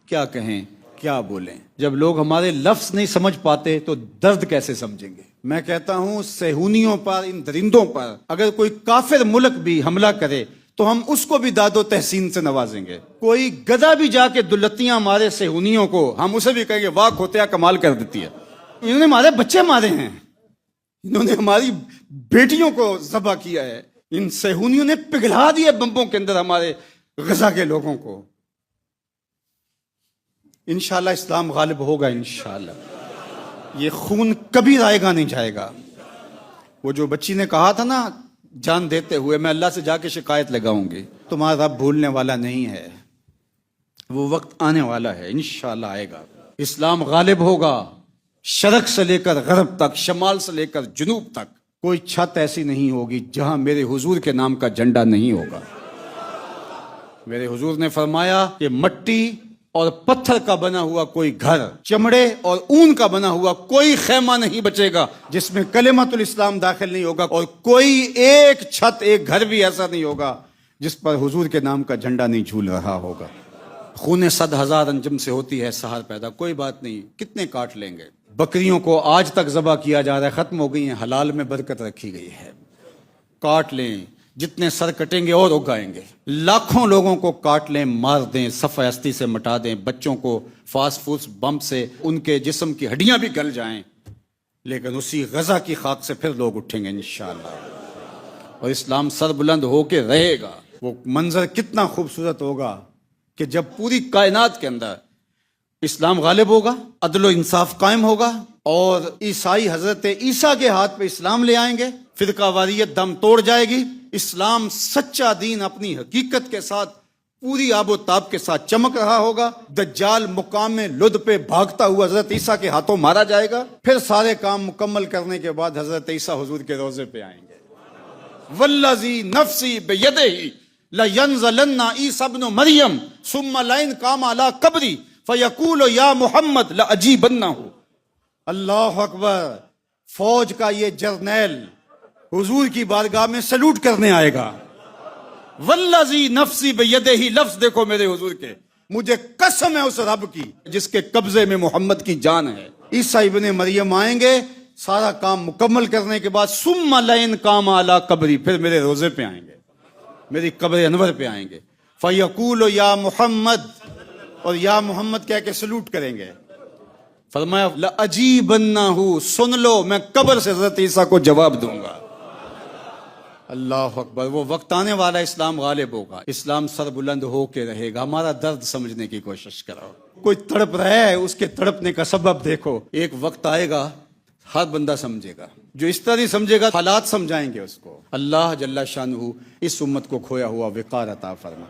کیا کہیں کیا بولیں؟ جب لوگ ہمارے لفظ نہیں سمجھ پاتے تو درد کیسے سمجھیں گے؟ میں کہتا ہوں صہیونیوں پر، ان درندوں پر اگر کوئی کافر ملک بھی حملہ کرے تو ہم اس کو بھی داد و تحسین سے نوازیں گے۔ کوئی گدھا بھی جا کے دلتیاں مارے صہیونیوں کو، ہم اسے بھی کہیں گے واہ کھوتیا کمال کر دیتی ہے، انہوں نے ہمارے بچے مارے ہیں، انہوں نے ہماری بیٹیوں کو ذبح کیا ہے، ان صہیونیوں نے پگھلا دیا بمبوں کے اندر ہمارے غزہ کے لوگوں کو۔ انشاءاللہ اسلام غالب ہوگا، انشاءاللہ یہ خون کبھی رائے گا نہیں جائے گا۔ وہ جو بچی نے کہا تھا نا جان دیتے ہوئے میں اللہ سے جا کے شکایت لگاؤں گی، تمہارا رب بھولنے والا نہیں ہے، وہ وقت آنے والا ہے، انشاءاللہ آئے گا، اسلام غالب ہوگا۔ شرق سے لے کر غرب تک، شمال سے لے کر جنوب تک کوئی چھت ایسی نہیں ہوگی جہاں میرے حضور کے نام کا جھنڈا نہیں ہوگا۔ میرے حضور نے فرمایا کہ مٹی اور پتھر کا بنا ہوا کوئی گھر، چمڑے اور اون کا بنا ہوا کوئی خیمہ نہیں بچے گا جس میں کلمۃ الاسلام داخل نہیں ہوگا، اور کوئی ایک چھت، ایک گھر بھی ایسا نہیں ہوگا جس پر حضور کے نام کا جھنڈا نہیں جھول رہا ہوگا۔ خون 100,000 انجم سے ہوتی ہے سحر پیدا، کوئی بات نہیں، کتنے کاٹ لیں گے؟ بکریوں کو آج تک ذبح کیا جا رہا ہے، ختم ہو گئی ہیں، حلال میں برکت رکھی گئی ہے، کاٹ لیں، جتنے سر کٹیں گے اور اگائیں گے، لاکھوں لوگوں کو کاٹ لیں، مار دیں، صفحہ ہستی سے مٹا دیں، بچوں کو فاسٹ فوڈ بم سے ان کے جسم کی ہڈیاں بھی گل جائیں، لیکن اسی غزہ کی خاک سے پھر لوگ اٹھیں گے انشاءاللہ، اور اسلام سر بلند ہو کے رہے گا۔ وہ منظر کتنا خوبصورت ہوگا کہ جب پوری کائنات کے اندر اسلام غالب ہوگا، عدل و انصاف قائم ہوگا، اور عیسائی حضرت عیسیٰ کے ہاتھ پہ اسلام لے آئیں گے، فرقہ واریت دم توڑ جائے گی، اسلام سچا دین اپنی حقیقت کے ساتھ پوری آب و تاب کے ساتھ چمک رہا ہوگا، دجال مقام لد پہ بھاگتا ہوا حضرت عیسیٰ کے ہاتھوں مارا جائے گا، پھر سارے کام مکمل کرنے کے بعد حضرت عیسیٰ حضور کے روضے پہ آئیں گے۔ والذی نفسی بیدہ لینزلن عیسی ابن مریم ثم لئن قام علی قبری فیقول یا محمد لاجیبنہ۔ اللہ اکبر، فوج کا یہ جرنیل حضور کی بارگاہ میں سلوٹ کرنے آئے گا۔ والذی نفسی بیدہ، لفظ دیکھو میرے حضور کے، مجھے قسم ہے اس رب کی جس کے قبضے میں محمد کی جان ہے۔ عیسیٰ ابن مریم آئیں گے، سارا کام مکمل کرنے کے بعد ثم لئن قام علی قبری، پھر میرے روزے پہ آئیں گے، میری قبر انور پہ آئیں گے، فیقول یا محمد، اور یا محمد کہہ کے سلوٹ کریں گے۔ فرمایا لَأَجِيبَنَّهُ، سن لو میں قبر سے حضرت عیسیٰ کو جواب دوں گا۔ اللہ اکبر، وہ وقت آنے والا، اسلام غالب ہوگا، اسلام سر بلند ہو کے رہے گا۔ ہمارا درد سمجھنے کی کوشش کرو، کوئی تڑپ رہا ہے اس کے تڑپنے کا سبب دیکھو، ایک وقت آئے گا ہر بندہ سمجھے گا، جو اس طرح نہیں سمجھے گا حالات سمجھائیں گے اس کو۔ اللہ جل شانہ اس امت کو کھویا ہوا وقار عطا فرما۔